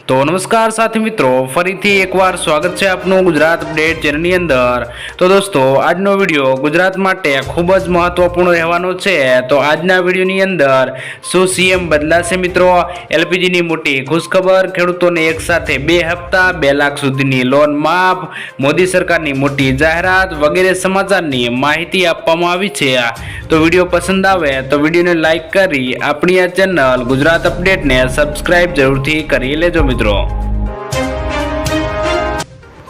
તો નમસ્કાર સાથી મિત્રો, ફરીથી એકવાર સ્વાગત છે આપનું ગુજરાત અપડેટ ચેનલની અંદર। તો દોસ્તો, આજનો વિડીયો ગુજરાત માટે ખૂબ જ મહત્વપૂર્ણ રહેવાનો છે। તો આજના વિડીયોની અંદર શું સીએમ બદલાશે મિત્રો? એલપીજીની મોટી ખુશખબર, ખેડૂતોને એક સાથે 2 હપ્તા 2 લાખ સુધીની લોન માફ, મોદી સરકારની મોટી જાહેરાત વગેરે સમાચારની માહિતી આપવામાં આવી છે। તો વિડીયો પસંદ આવે તો વિડીયોને લાઈક કરી આપણી આ ચેનલ ગુજરાત અપડેટને સબસ્ક્રાઇબ જરૂરથી કરી લેજો મિત્રો।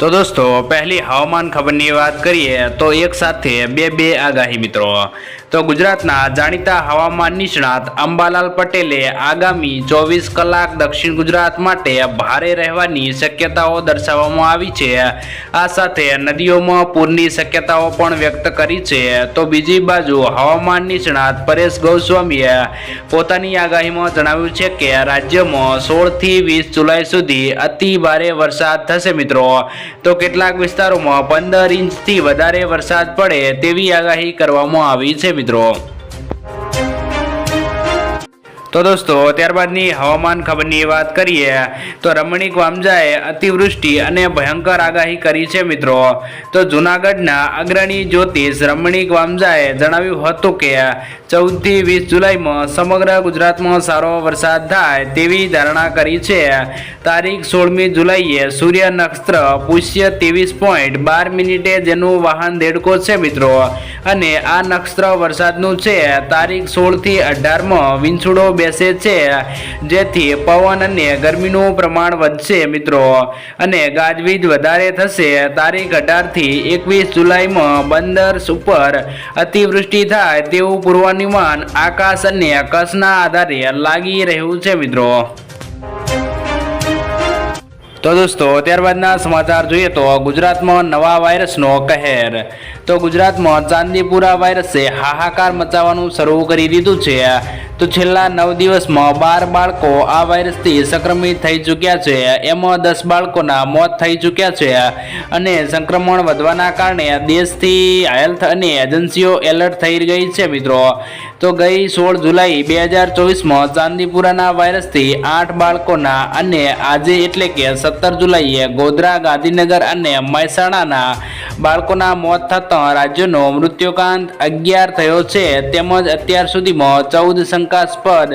તો દોસ્તો, પહેલી હવામાન ખબરની વાત કરીએ તો એક સાથે બે આગાહી મિત્રો। તો ગુજરાતના જાણીતા હવામાન નિષ્ણાત અંબાલાલ પટેલે આગામી 24 કલાક દક્ષિણ ગુજરાત માટે ભારે રહેવાની શક્યતાઓ દર્શાવવામાં આવી છે। આ સાથે નદીઓમાં પૂરની શક્યતાઓ પણ વ્યક્ત કરી છે। તો બીજી બાજુ હવામાન નિષ્ણાત પરેશ ગોસ્વામીએ પોતાની આગાહીમાં જણાવ્યું છે કે રાજ્યમાં 16 થી 20 જુલાઈ સુધી અતિ ભારે વરસાદ થશે મિત્રો। તો કેટલાક વિસ્તારોમાં 15 ઇંચથી વધારે વરસાદ પડે તેવી આગાહી કરવામાં આવી છે મિત્રો। તો દોસ્તો, ત્યારબાદની હવામાન ખબરની વાત કરીએ તો રમણીક વામજાએ અતિવૃષ્ટિ અને ભયંકર આગાહી કરી છે મિત્રો। તો જૂનાગઢના અગ્રણી જ્યોતિષ રમણીક વામજાએ જણાવ્યું હતું કે 14 થી 20 જુલાઈમાં સમગ્ર ગુજરાતમાં સારો વરસાદ થાય તેવી ધારણા કરી છે। તારીખ 16મી જુલાઈએ સૂર્ય નક્ષત્ર પુષ્ય 23.12 મિનિટે જેનું વાહન દેડકો છે મિત્રો, અને આ નક્ષત્ર વરસાદનું છે। તારીખ 16 થી 18માં વિંછુડો બેસે છે, જેથી પવન અને ગરમીનું પ્રમાણ વધશે મિત્રો, અને ગાજવીજ વધારે થશે। તારીખ 18 થી 21 જુલાઈમાં બંદર ઉપર અતિવૃષ્ટિ થાય તેવું પૂર્વાનુમાન આકાશ અને કચ્છના આધારે લાગી રહ્યું છે મિત્રો। તો દોસ્તો, ત્યારબાદના સમાચાર જોઈએ તો ગુજરાતમાં નવા વાયરસનો કહેર। તો ગુજરાતમાં ચાંદીપુરા વાયરસે હાહાકાર મચાવવાનું શરૂ કરી દીધું છે। તો છેલ્લા 9 દિવસમાં 12 બાળકો આ વાયરસથી સંક્રમિત થઈ ચૂક્યા છે। એમાં 10 બાળકોના મોત થઈ ચૂક્યા છે, અને સંક્રમણ વધવાના કારણે દેશથી હેલ્થ અને એજન્સીઓ એલર્ટ થઈ ગઈ છે મિત્રો। તો ગઈ 16 જુલાઈ 2024માં ચાંદીપુરાના વાયરસથી 8 બાળકોના, અને આજે એટલે કે 17 જુલાઈએ ગોધરા, ગાંધીનગર અને મહેસાણાના બાળકોના મોત થતાં રાજ્યનો મૃત્યુઆંક 11 થયો છે। તેમજ અત્યાર સુધીમાં 14 શંકાસ્પદ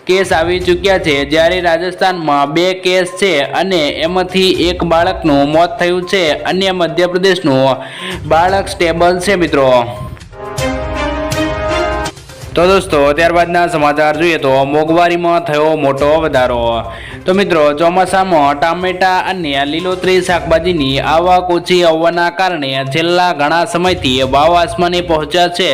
કેસ આવી ચૂક્યા છે, જ્યારે રાજસ્થાનમાં 2 કેસ છે અને એમાંથી 1 બાળકનું મોત થયું છે, અને મધ્યપ્રદેશનું બાળક સ્ટેબલ છે મિત્રો। તો દોસ્તો, ત્યારબાદના સમાચાર જોઈએ તો મોંઘવારીમાં થયો મોટો વધારો। તો મિત્રો, ચોમાસામાં ટામેટા અને લીલોતરી શાકભાજીની આવક ઓછી આવવાના કારણે છેલ્લા ઘણા સમયથી ભાવ આસમાને પહોંચ્યા છે।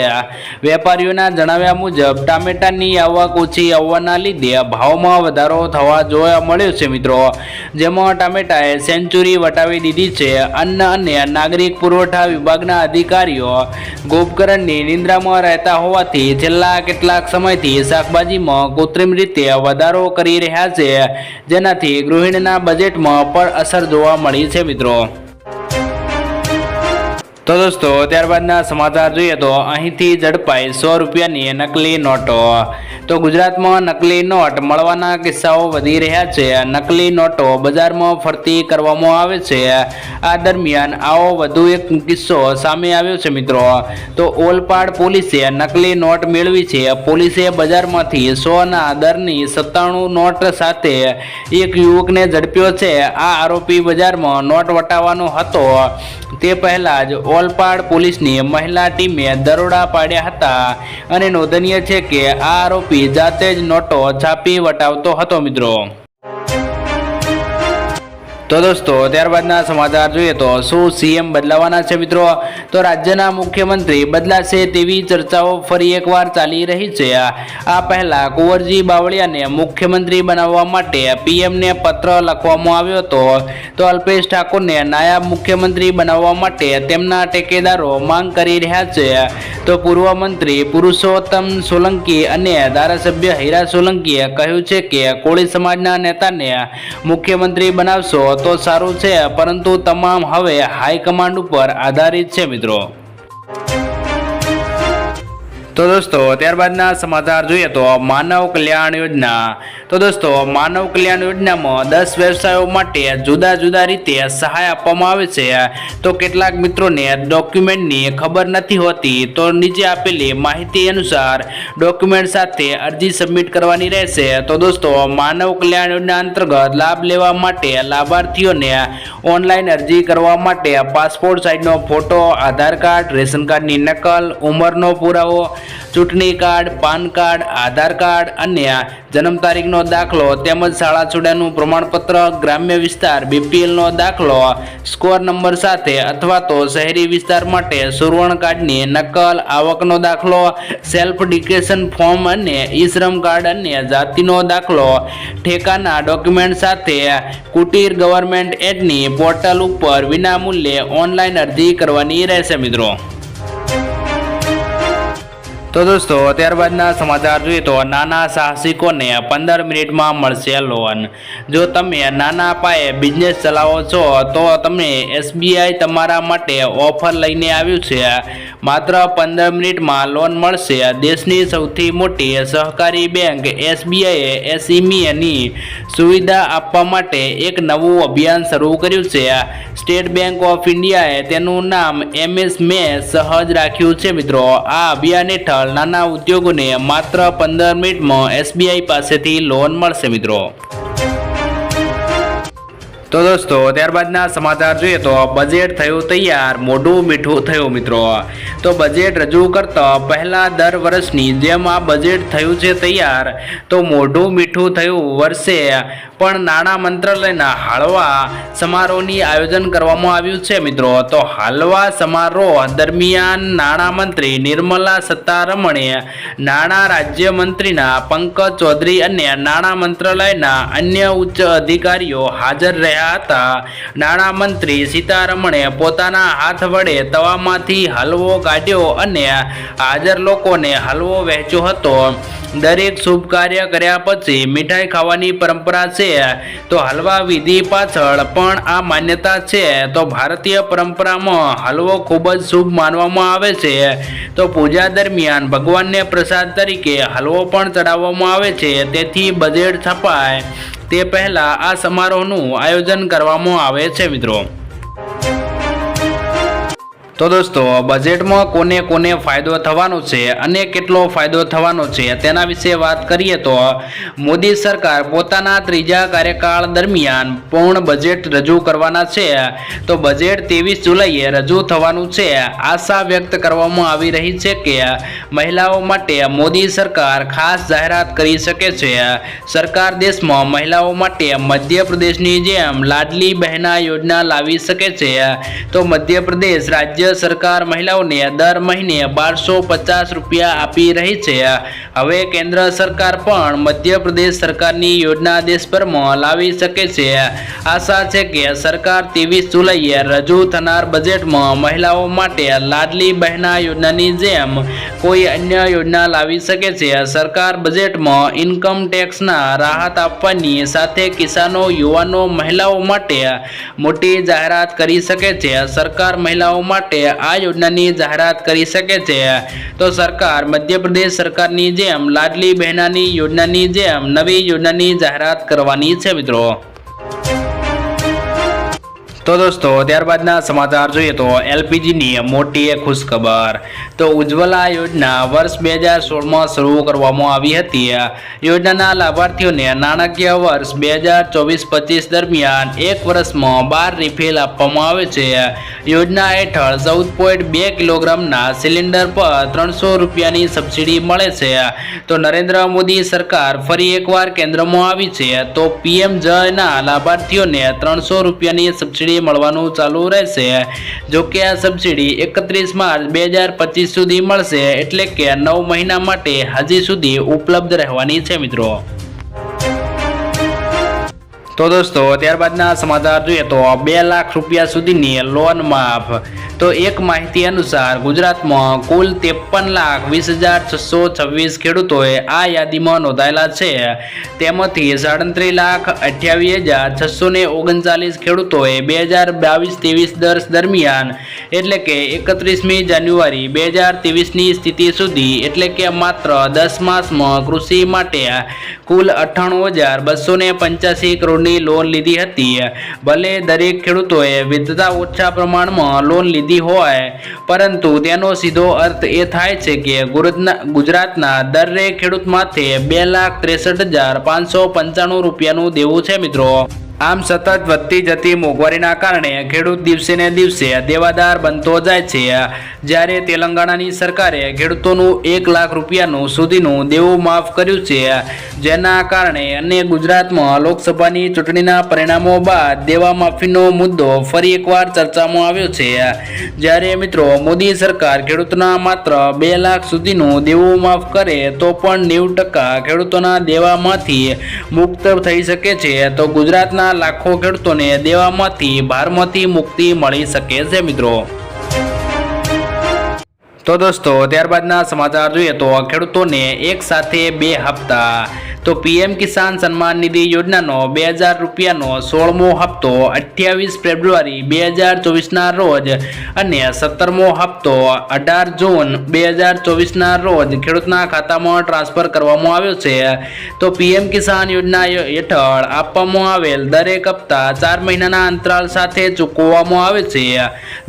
વેપારીઓના જણાવ્યા મુજબ ટામેટાની આવક ઓછી આવવાના લીધે ભાવમાં વધારો થવા જોવા મળ્યો છે મિત્રો, જેમાં ટામેટાએ સેન્ચુરી વટાવી દીધી છે। અન્ન અને નાગરિક પુરવઠા વિભાગના અધિકારીઓ ગોપકરણની નિંદ્રામાં રહેતા હોવાથી છેલ્લા કેટલાક સમયથી શાકભાજીમાં કૃત્રિમ રીતે વધારો કરી રહ્યા છે, જેનાથી ગૃહિણીના બજેટમાં પણ અસર જોવા મળી છે મિત્રો। તો દોસ્તો, ત્યારબાદના સમાચાર જોઈએ તો અહીંથી ઝડપાઈ 100 રૂપિયાની નકલી નોટો। તો ગુજરાતમાં નકલી નોટ મળવાના કિસ્સાઓ વધી રહ્યા છે। નકલી નોટો બજારમાં ફરતી કરવામાં આવે છે। આ દરમિયાન આવો વધુ એક કિસ્સો સામે આવ્યો છે મિત્રો। તો ઓલપાડ પોલીસે નકલી નોટ મેળવી છે। પોલીસે બજારમાંથી 100ના દરની 97 નોટ સાથે એક યુવકને ઝડપ્યો છે। આ આરોપી બજારમાં નોટ વટાવવાનો હતો તે પહેલા જ ઓલપાડ પોલીસની મહિલા ટીમે દરોડા પાડ્યા હતા, અને નોંધનીય છે કે આ આરોપી જાતે જ નોટો છાપી વટાવતો હતો મિત્રો। તો દોસ્તો, ત્યારબાદના સમાચાર જોઈએ તો શું સીએમ બદલાવાના છે મિત્રો? તો રાજ્યના મુખ્યમંત્રી બદલાશે તેવી ચર્ચાઓ ફરી એકવાર ચાલી રહી છે। આ પહેલા કુંવરજી બાવળિયાને મુખ્યમંત્રી બનાવવા માટે પીએમને પત્ર લખવામાં આવ્યો હતો। તો અલ્પેશ ઠાકોરને નાયબ મુખ્યમંત્રી બનાવવા માટે તેમના ટેકેદારો માંગ કરી રહ્યા છે। તો પૂર્વ મંત્રી પુરુષોત્તમ સોલંકી અને ધારાસભ્ય હીરા સોલંકીએ કહ્યું છે કે કોળી સમાજના નેતાને મુખ્યમંત્રી બનાવશો તો સારું છે, પરંતુ તમામ હવે હાઈકમાન્ડ ઉપર આધારિત છે મિત્રો। તો દોસ્તો ત્યારબાદના સમાચાર જોઈએ તો માનવ કલ્યાણ યોજના. તો દોસ્તો માનવ કલ્યાણ યોજનામાં 10 વ્યવસાયો માટે જુદા જુદા રીતે સહાય આપવામાં આવે છે. તો કેટલાક મિત્રોને ડોક્યુમેન્ટની ખબર નથી હોતી, તો નીચે આપેલી માહિતી અનુસાર ડોક્યુમેન્ટ સાથે અરજી સબમિટ કરવાની રહેશે. તો દોસ્તો માનવ કલ્યાણ યોજના અંતર્ગત લાભ લેવા માટે લાભાર્થીઓને ઓનલાઈન અરજી કરવા માટે પાસપોર્ટ સાઇઝનો ફોટો, આધાર કાર્ડ, રેશન કાર્ડની નકલ, ઉંમરનો પુરાવો, ચૂંટણી કાર્ડ, પાન કાર્ડ, આધાર કાર્ડ અને જન્મ તારીખનો દાખલો તેમજ શાળા છોડ્યાનું પ્રમાણપત્ર, ગ્રામ્ય વિસ્તાર BPLનો દાખલો સ્કોર નંબર સાથે અથવા તો શહેરી વિસ્તાર માટે સુવર્ણ કાર્ડની નકલ, આવકનો દાખલો, સેલ્ફ ડિક્લેરેશન ફોર્મ અને ઈ-શ્રમ કાર્ડ અને જાતિનો દાખલો ઠેકાના ડોક્યુમેન્ટ સાથે કુટીર ગવર્મેન્ટ એડની પોર્ટલ ઉપર વિનામૂલ્યે ઓનલાઈન અરજી કરવાની રહેશે મિત્રો. તો દોસ્તો ત્યારબાદના સમાચાર જોઈએ તો નાના સાહસિકોને 15 મિનિટમાં મળશે લોન. જો તમે નાના પાયે બિઝનેસ ચલાવો છો તો તમને SBI તમારા માટે ઓફર લઈને આવ્યું છે. માત્ર 15 મિનિટમાં લોન મળશે. દેશની સૌથી મોટી સહકારી બેંક SBIએ SMEની સુવિધા આપવા માટે એક નવું અભિયાન શરૂ કર્યું છે. સ્ટેટ બેંક ઓફ ઇન્ડિયાએ તેનું નામ MS સહજ રાખ્યું છે મિત્રો. આ અભિયાન હેઠળ નાના ઉદ્યોગોને માત્ર 15 મિનિટમાં SBI પાસેથી લોન મળશે મિત્રો. તો દોસ્તો ત્યારબાદના સમાચાર જોઈએ તો બજેટ થયું તૈયાર, મોઢું મીઠું થયું મિત્રો. તો બજેટ રજૂ કરતા પહેલા દર વર્ષની જેમ આ બજેટ થયું છે તૈયાર. તો મોઢું મીઠું થયું. વર્ષે પણ નાણાં મંત્રાલયના હળવા સમારોહની આયોજન કરવામાં આવ્યું છે મિત્રો. તો હળવા સમારોહ દરમિયાન નાણામંત્રી નિર્મલા સીતારમણે, નાણાં રાજ્યમંત્રીના પંકજ ચૌધરી અને નાણાં મંત્રાલયના અન્ય ઉચ્ચ અધિકારીઓ હાજર રહ્યા હતા. નાણામંત્રી સીતારમણે પોતાના હાથ વડે તવામાંથી હલવો કાઢ્યો અને હાજર લોકોને હલવો વહેંચ્યો હતો. દરેક શુભ કાર્ય કર્યા પછી મીઠાઈ ખાવાની પરંપરા છે. તો હલવા વિધિ પાછળ પણ આ માન્યતા છે. તો ભારતીય પરંપરામાં હલવો ખૂબ જ શુભ માનવામાં આવે છે. તો પૂજા દરમિયાન ભગવાનને પ્રસાદ તરીકે હલવો પણ ચડાવવામાં આવે છે. તેથી બજેટ છપાય તે પહેલા આ સમારોહનું આયોજન કરવામાં આવે છે મિત્રો. તો દોસ્તો બજેટમાં કોને કોને ફાયદો થવાનો છે અને કેટલો ફાયદો થવાનો છે તેના વિશે વાત કરીએ તો મોદી સરકાર પોતાના ત્રીજા કાર્યકાળ દરમિયાન પૂર્ણ બજેટ રજૂ કરવાના છે. તો બજેટ 23 જુલાઈએ રજૂ થવાનું છે. આશા વ્યક્ત કરવામાં આવી રહી છે કે મહિલાઓ માટે મોદી સરકાર ખાસ જાહેરાત કરી શકે છે. સરકાર દેશમાં મહિલાઓ માટે મધ્યપ્રદેશની જેમ લાડલી બહેના યોજના લાવી શકે છે. તો મધ્યપ્રદેશ રાજ્ય સરકાર મહિલાઓને દર મહિને 1250 રૂપિયા આપી રહી છે. હવે કેન્દ્ર સરકાર પણ મધ્યપ્રદેશ સરકારની યોજના દેશભરમાં લાવી શકે છે. આશા છે કે સરકાર 23 જુલાઈએ રજૂ થનાર બજેટમાં મહિલાઓ માટે લાડલી બહેના યોજનાની જેમ કોઈ અન્ય યોજના લાવી શકે છે. સરકાર બજેટમાં ઇન્કમ ટેક્સના રાહત આપવાની સાથે કિસાનો, યુવાનો, મહિલાઓ માટે મોટી જાહેરાત કરી શકે છે. સરકાર મહિલાઓ માટે આ યોજનાની જાહેરાત કરી શકે છે. તો સરકાર મધ્યપ્રદેશ સરકારની જેમ લાડલી બહેનાની યોજનાની જેમ નવી યોજનાની જાહેરાત કરવાની છે મિત્રો. તો દોસ્તો ત્યારબાદના સમાચાર જોઈએ તો LPGની મોટી ખુશખબર. તો ઉજ્જવલા યોજના વર્ષ 2016માં શરૂ કરવામાં આવી હતી. યોજનાના લાભાર્થીઓને નાણાકીય વર્ષ 2024-25 દરમિયાન એક વર્ષમાં 12 રિફિલ આપવામાં આવે છે. યોજના હેઠળ 14.2 કિલોગ્રામના સિલિન્ડર પર 300 રૂપિયાની સબસિડી મળે છે. તો નરેન્દ્ર મોદી સરકાર ફરી એકવાર કેન્દ્રમાં આવી છે. તો PM-JAYના લાભાર્થીઓને 300 રૂપિયાની સબસિડી મળવાનું ચાલુ રહેશે. જો કે આ સબસિડી 31 માર્ચ 2025 સુધી મળશે, એટલે કે 9 મહિના માટે હજી સુધી ઉપલબ્ધ રહેવાની છે મિત્રો. તો દોસ્તો ત્યારબાદના સમાચાર જોઈએ તો 2 લાખ રૂપિયા સુધીની લોન માફ। તો એક માહિતી અનુસાર ગુજરાતમાં કુલ 53,20,626 ખેડૂતોએ આ યાદીમાં નોંધાયેલા છે। તેમાંથી 37,28,639 ખેડૂતોએ 2022-23 દરમિયાન એટલે કે 31મી જાન્યુઆરી 2023ની સ્થિતિ સુધી એટલે કે માત્ર 10 માસમાં કૃષિ માટે કુલ 98,285 કરોડની લોન લીધી હતી। ભલે દરેક ખેડૂતોએ વિધતા ઓછા પ્રમાણમાં લોન લીધી હોય પરંતુ તેનો સીધો અર્થ એ થાય છે કે ગુજરાતના દરેક ખેડૂત માથે 2,63,595 રૂપિયાનું દેવું છે મિત્રો। આમ સતત વધતી જતી મોંઘવારીના કારણે ખેડૂત દિવસે ને દિવસે દેવાદાર બનતો જાય છે। જ્યારે તેલંગાણાની સરકારે ખેડૂતોનું 1 લાખ રૂપિયાનું સુધીનું દેવું માફ કર્યું છે, જેના કારણે અને ગુજરાતમાં લોકસભાની ચૂંટણીના પરિણામો બાદ દેવા માફીનો મુદ્દો ફરી એકવાર ચર્ચામાં આવ્યો છે। જ્યારે મિત્રો મોદી સરકાર ખેડૂતોના માત્ર 2 લાખ સુધીનું દેવું માફ કરે તો પણ 90% ખેડૂતોના દેવામાંથી મુક્ત થઈ શકે છે, તો ગુજરાતના લાખો ખેડૂતોને દેવામાંથી ભારમાંથી મુક્તિ મળી શકે છે મિત્રો। તો દોસ્તો ત્યારબાદના સમાચાર જોઈએ તો ખેડૂતોને એક સાથે 2 હપ્તા। તો પીએમ કિસાન સન્માન નિધિ યોજનાનો 2,000 રૂપિયાનો 16મો હપ્તો 28 ફેબ્રુઆરી 2024ના રોજ અને 17મો હપ્તો 18 જૂન 2024ના રોજ ખેડૂતના ખાતામાં ટ્રાન્સફર કરવામાં આવ્યો છે। તો પીએમ કિસાન યોજના હેઠળ આપવામાં આવેલ દરેક હપ્તા 4 મહિનાના અંતરાલ સાથે ચૂકવવામાં આવે છે।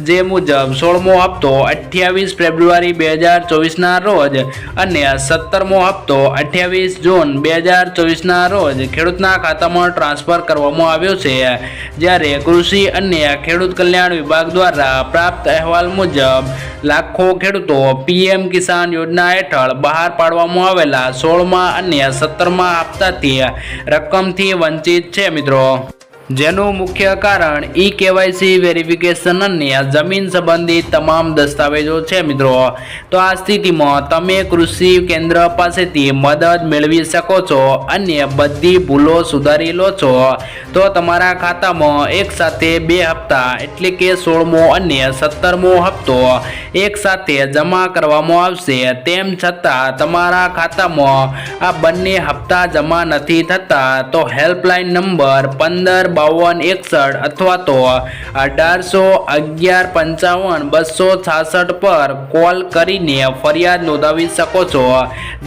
જે મુજબ 16મો હપ્તો 28 ફેબ્રુઆરી 2024ના રોજ અને 17મો હપ્તો 28 જૂન 2024ના રોજ ખેડૂતના ખાતામાં ટ્રાન્સફર કરવામાં આવ્યો છે। જ્યારે કૃષિ અને ખેડૂત કલ્યાણ વિભાગ દ્વારા પ્રાપ્ત અહેવાલ મુજબ લાખો ખેડૂતો પીએમ કિસાન યોજના હેઠળ બહાર પાડવામાં આવેલા 16મા અને 17મા હપ્તાથી રકમથી વંચિત છે મિત્રો। જેનું મુખ્ય કારણ KYC વેરિફિકેશન અને જમીન સંબંધિત તમામ દસ્તાવેજો છે મિત્રો। તો આ સ્થિતિમાં તમે કૃષિ કેન્દ્ર પાસેથી મદદ મેળવી શકો છો અને બધી ભૂલો સુધારી લો છો। તો તમારા ખાતામાં એક સાથે 2 હપ્તા એટલે કે 16મો અને 17મો હપ્તો એક સાથે જમા કરવામાં આવશે। તેમ છતાં તમારા ખાતામાં આ બંને હપ્તા જમા નથી થતા તો હેલ્પલાઇન નંબર 155261 અથવા તો 181155 પર કોલ કરીને ફરિયાદ નોંધાવી શકો છો,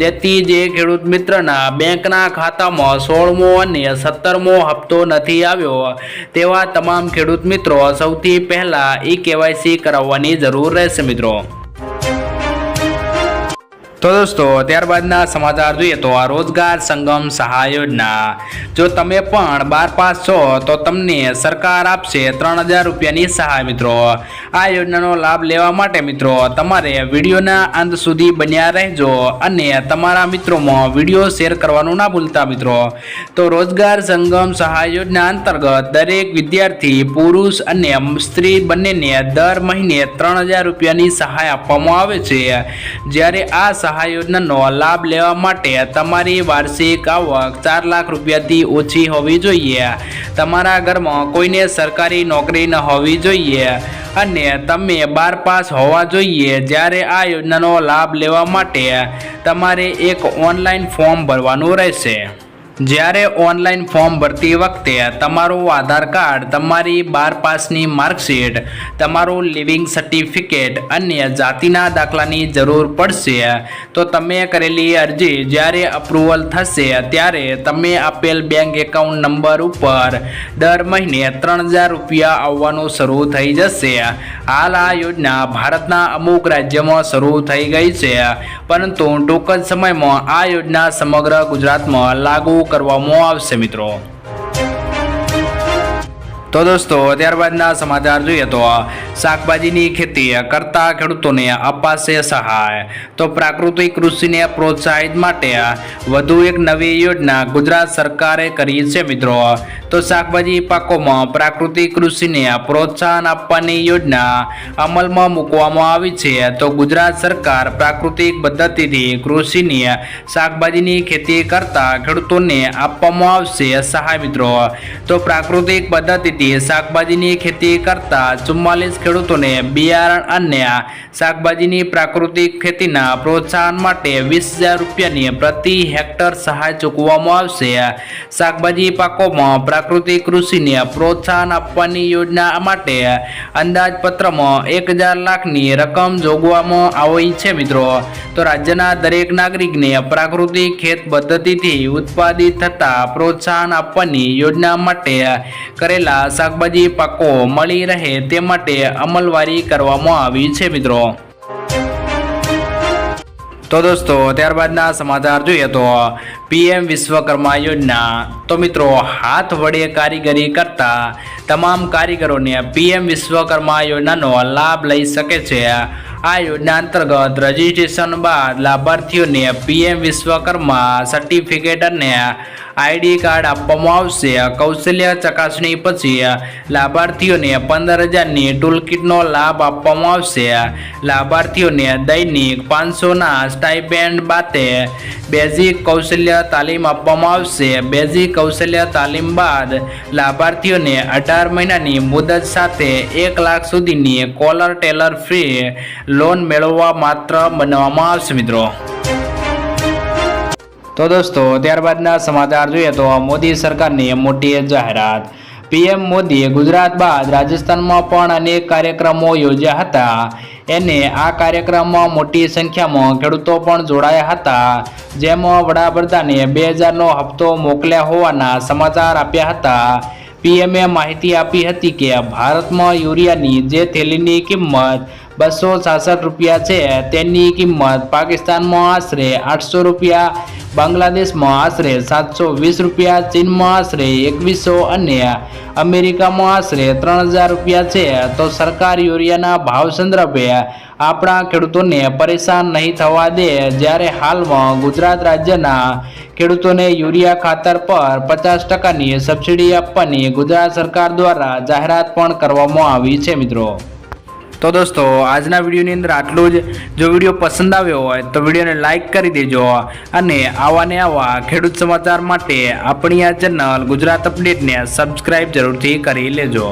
જેથી જે ખેડૂત મિત્રના બેંકના ખાતામાં 16મો અને 17મો હપ્તો નથી આવ્યો તેવા તમામ ખેડૂત મિત્રો સૌથી પહેલા KYC કરાવવાની જરૂર રહેશે મિત્રો। તો દોસ્તો ત્યારબાદના સમાચાર જોઈએ તો આ રોજગાર સંગમ સહાય યોજના। જો તમે પણ 12 પાસ છો તો તમને સરકાર આપશે 3,000 રૂપિયાની સહાય મિત્રો। આ યોજનાનો લાભ લેવા માટે મિત્રો તમારે વિડીયોના અંત સુધી બન્યા રહેજો અને તમારા મિત્રોમાં વિડીયો શેર કરવાનું ના ભૂલતા મિત્રો। તો રોજગાર સંગમ સહાય યોજના અંતર્ગત દરેક વિદ્યાર્થી પુરુષ અને સ્ત્રી બંનેને દર મહિને 3,000 રૂપિયાની સહાય આપવામાં આવે છે। જ્યારે આ સહાય યોજનાનો લાભ લેવા માટે તમારી વાર્ષિક આવક 4 લાખ રૂપિયાથી ઓછી હોવી જોઈએ, તમારા ઘરમાં કોઈને સરકારી નોકરી ન હોવી જોઈએ અને તમે 12 પાસ હોવા જોઈએ। જ્યારે આ યોજનાનો લાભ લેવા માટે તમારે એક ઓનલાઈન ફોર્મ ભરવાનું રહેશે। જ્યારે ઓનલાઈન ફોર્મ ભરતી વખતે તમારું આધાર કાર્ડ, તમારી 12 પાસની માર્કશીટ, તમારું લિવિંગ સર્ટિફિકેટ અને જાતિના દાખલાની જરૂર પડશે। તો તમે કરેલી અરજી જ્યારે અપ્રુવલ થશે ત્યારે તમે આપેલ બેંક એકાઉન્ટ નંબર ઉપર દર મહિને 3,000 રૂપિયા આવવાનું શરૂ થઈ જશે। હાલ આ યોજના ભારતના અમુક રાજ્યોમાં શરૂ થઈ ગઈ છે, પરંતુ ટૂંક જ સમયમાં આ યોજના સમગ્ર ગુજરાતમાં લાગુ કરવામાં આવશે મિત્રો। તો દોસ્તો ત્યારબાદના સમાચાર જોઈએ તો શાકભાજીની ખેતી કરતા ખેડૂતોને અપાશે સહાય. તો પ્રાકૃતિક કૃષિને પ્રોત્સાહિત માટે વધુ એક નવી યોજના ગુજરાત સરકારે કરી છે મિત્રો. તો શાકભાજી પાકોમાં પ્રાકૃતિક કૃષિને પ્રોત્સાહન આપવાની યોજના અમલમાં મૂકવામાં આવી છે. તો ગુજરાત સરકાર પ્રાકૃતિક પદ્ધતિથી કૃષિની શાકભાજીની ખેતી કરતા ખેડૂતોને આપવામાં આવશે સહાય મિત્રો. તો પ્રાકૃતિક પદ્ધતિ શાકભાજીની ખેતી કરતા 44 ખેડૂતોને બિયારણ અને શાકભાજીની પ્રાકૃતિક ખેતીના પ્રોત્સાહન માટે 20,000 રૂપિયાની પ્રતિ હેક્ટર સહાય ચૂકવવામાં આવશે. શાકભાજી પાકોમાં પ્રાકૃતિક કૃષિને પ્રોત્સાહન આપવાની યોજના માટે અંદાજપત્રમાં 1,000 લાખની રકમ જોગવામાં આવી છે મિત્રો. તો રાજ્યના દરેક નાગરિકને પ્રાકૃતિક ખેત પદ્ધતિથી ઉત્પાદિત થતા પ્રોત્સાહન આપવાની યોજના માટે કરેલા શાકભાજી પાકો મળી રહે તે માટે અમલવારી કરવામાં આવી છે મિત્રો. તો દોસ્તો ત્યારબાદના સમાચાર જોઈએ તો પીએમ વિશ્વકર્મા યોજના. તો મિત્રો હાથ વડે કારીગરી કરતા તમામ કારીગરોને પીએમ વિશ્વકર્મા યોજનાનો લાભ લઈ શકે છે. આ યોજના અંતર્ગત રજીસ્ટ્રેશન બાદ લાભાર્થીઓને પીએમ વિશ્વકર્મા સર્ટિફિકેટ અને આઈડી કાર્ડ આપવામાં આવશે. કૌશલ્ય ચકાસણી પછી લાભાર્થીઓને 15,000ની ટૂલકીટનો લાભ આપવામાં આવશે. લાભાર્થીઓને દૈનિક 500ના સ્ટાઇપેન્ડ બાદ બેઝિક કૌશલ્ય તાલીમ આપવામાં આવશે. બેઝિક કૌશલ્ય તાલીમ બાદ લાભાર્થીઓને 18 મહિનાની મુદત સાથે 1 લાખ સુધીની કોલર ટેલર ફ્રી લોન મેળવવા માત્ર બનાવવામાં આવશે મિત્રો. તો દોસ્તો ત્યારબાદના સમાચાર જોઈએ તો મોદી સરકારની મોટી જાહેરાત. પીએમ મોદીએ ગુજરાત બાદ રાજસ્થાનમાં પણ અનેક કાર્યક્રમો યોજ્યા હતા. આ કાર્યક્રમમાં મોટી સંખ્યામાં ખેડૂતો પણ જોડાયા હતા. જેમાં વડાપ્રધાને 2,000નો હપ્તો મોકલ્યા હોવાના સમાચાર આપ્યા હતા. પીએમએ માહિતી આપી હતી કે ભારતમાં યુરિયાની જે થેલીની કિંમત 266 રૂપિયા છે તેની કિંમત પાકિસ્તાનમાં આશરે 800 રૂપિયા, બાંગ્લાદેશમાં આશરે 720 રૂપિયા, ચીનમાં આશરે 2100 અને અમેરિકામાં આશરે 3,000 રૂપિયા છે. તો સરકાર યુરિયાના ભાવ સંદર્ભે આપણા ખેડૂતોને પરેશાન નહીં થવા દે. જ્યારે હાલમાં ગુજરાત રાજ્યના ખેડૂતોને યુરિયા ખાતર પર 50%ની સબસિડી આપવાની ગુજરાત સરકાર દ્વારા જાહેરાત પણ કરવામાં આવી છે મિત્રો. તો દોસ્તો આજના વિડીયોની અંદર આટલું જ. જો વિડીયો પસંદ આવ્યો હોય તો વિડીયોને લાઇક કરી દેજો અને આવા ખેડૂત સમાચાર માટે આપણી આ ચેનલ ગુજરાત અપડેટને સબસ્ક્રાઈબ જરૂરથી કરી લેજો.